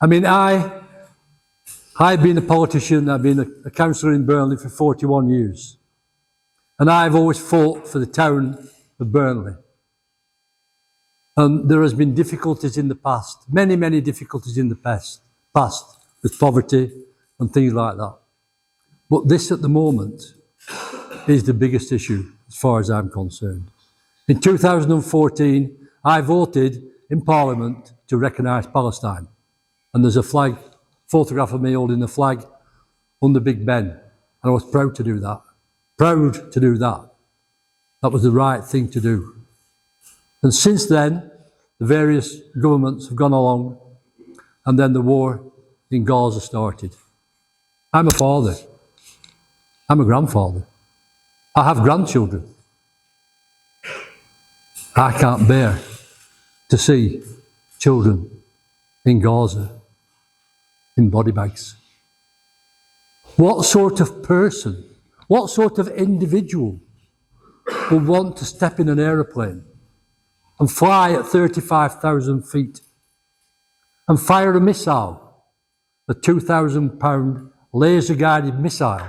I mean, I've been a politician, I've been a councillor in Burnley for 41 years. And I've always fought for the town of Burnley. And there has been difficulties in the past, many, many difficulties in the past with poverty and things like that. But this at the moment is the biggest issue as far as I'm concerned. In 2014, I voted in Parliament to recognise Palestine. And there's a flag, photograph of me holding the flag under Big Ben. And I was proud to do that. Proud to do that. That was the right thing to do. And since then, the various governments have gone along, and then the war in Gaza started. I'm a father. I'm a grandfather. I have grandchildren. I can't bear to see children in Gaza in body bags. What sort of person, what sort of individual would want to step in an aeroplane and fly at 35,000 feet and fire a missile, a 2,000-pound laser-guided missile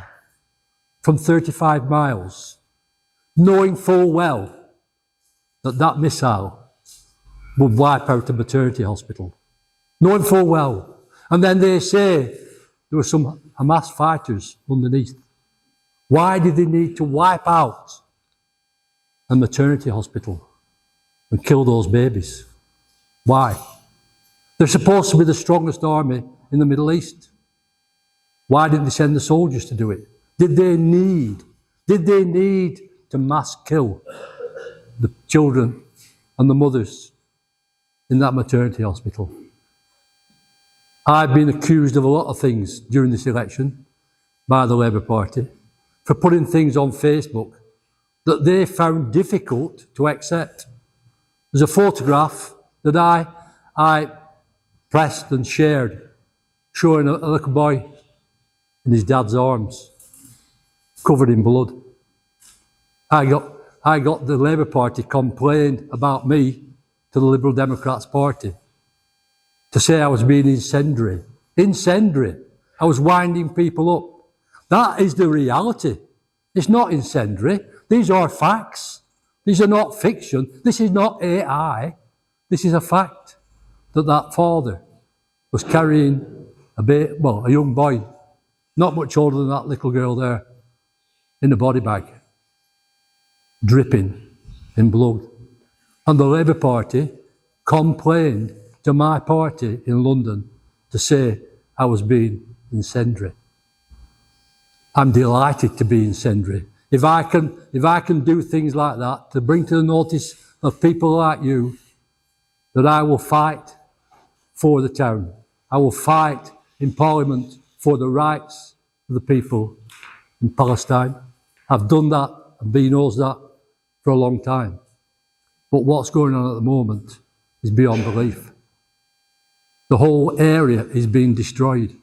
from 35 miles, knowing full well that that missile would wipe out a maternity hospital, knowing full well. And then they say there were some Hamas fighters underneath. Why did they need to wipe out a maternity hospital and kill those babies? Why? They're supposed to be the strongest army in the Middle East. Why didn't they send the soldiers to do it? Did they need to mass kill the children and the mothers in that maternity hospital? I've been accused of a lot of things during this election by the Labour Party for putting things on Facebook that they found difficult to accept. There's a photograph that I pressed and shared showing a little boy in his dad's arms, covered in blood. I got the Labour Party complained about me to the Liberal Democrats Party to say I was being incendiary. Incendiary. I was winding people up. That is the reality. It's not incendiary. These are facts. These are not fiction. This is not AI. This is a fact that father was carrying a young boy, not much older than that little girl there, in a body bag, dripping in blood. And the Labour Party complained to my party in London to say I was being incendiary. I'm delighted to be incendiary. If I can do things like that to bring to the notice of people like you that I will fight for the town. I will fight in Parliament for the rights of the people in Palestine. I've done that, and B knows that, for a long time. But what's going on at the moment is beyond belief. The whole area is being destroyed.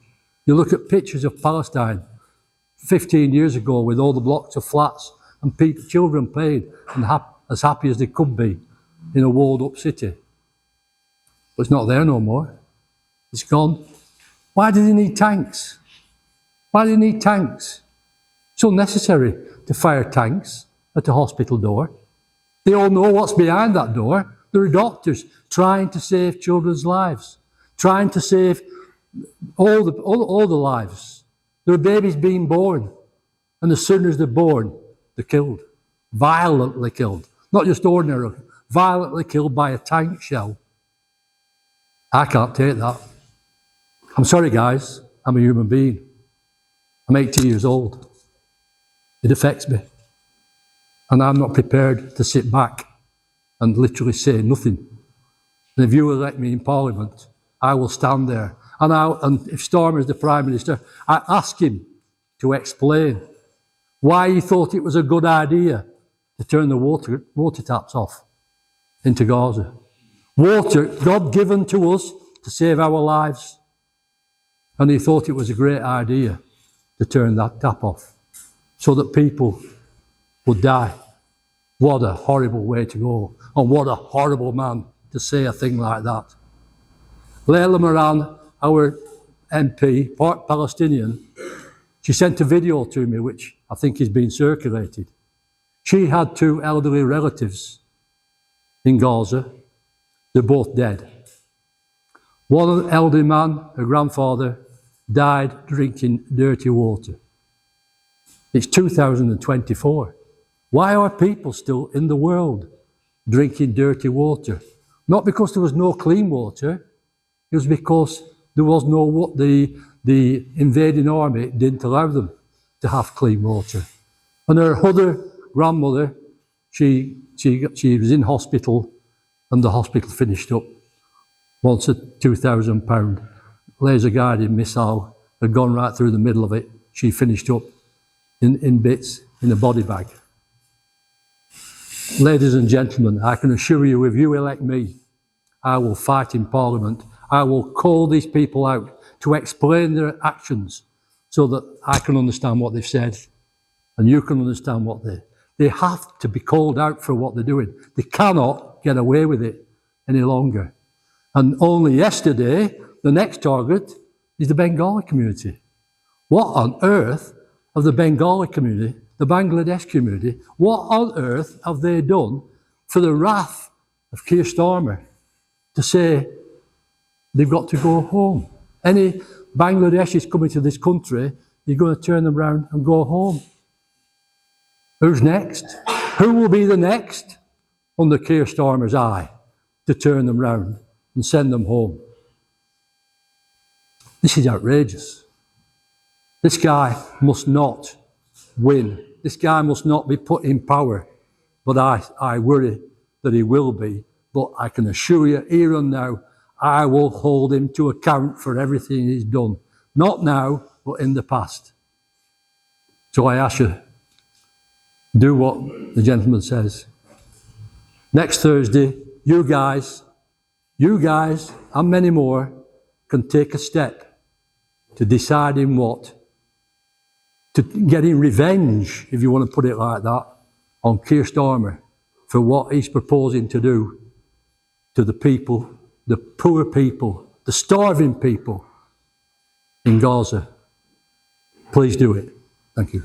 You look at pictures of Palestine 15 years ago with all the blocks of flats and children playing and as happy as they could be in a walled up city. But it's not there no more. It's gone. Why do they need tanks? Why do they need tanks? It's unnecessary to fire tanks at a hospital door. They all know what's behind that door. There are doctors trying to save children's lives, trying to save all the lives. There are babies being born, and as soon as they're born, they're killed, violently killed. Not just ordinarily, violently killed by a tank shell. I can't take that. I'm sorry, guys. I'm a human being. I'm 80 years old. It affects me. And I'm not prepared to sit back and literally say nothing. And if you elect me in Parliament, I will stand there. And if Starmer is the Prime Minister, I ask him to explain why he thought it was a good idea to turn the water taps off into Gaza. Water, God given to us to save our lives. And he thought it was a great idea to turn that tap off so that people would die. What a horrible way to go. And what a horrible man to say a thing like that. Layla Moran our MP, part Palestinian, she sent a video to me, which I think is being circulated. She had 2 elderly relatives in Gaza. They're both dead. One elderly man, her grandfather, died drinking dirty water. It's 2024. Why are people still in the world drinking dirty water? Not because there was no clean water, it was because there was no, the invading army didn't allow them to have clean water. And her other grandmother, she was in hospital, and the hospital finished up. Once a £2,000 laser-guided missile had gone right through the middle of it, she finished up in bits in a body bag. Ladies and gentlemen, I can assure you, if you elect me, I will fight in Parliament. I will call these people out to explain their actions so that I can understand what they've said and you can understand what they have to be called out for what they're doing. They cannot get away with it any longer. And only yesterday, the next target is the Bengali community. What on earth have the Bengali community, the Bangladesh community, what on earth have they done for the wrath of Keir Starmer to say they've got to go home? Any Bangladeshis coming to this country, you're going to turn them around and go home. Who's next? Who will be the next under Keir Starmer's eye to turn them round and send them home? This is outrageous. This guy must not win. This guy must not be put in power. But I worry that he will be. But I can assure you, here and now, I will hold him to account for everything he's done. Not now, but in the past. So I ask you, do what the gentleman says. Next Thursday, you guys, and many more, can take a step to deciding what, to getting revenge, if you want to put it like that, on Keir Starmer for what he's proposing to do to the people, the poor people, the starving people in Gaza. Please do it. Thank you.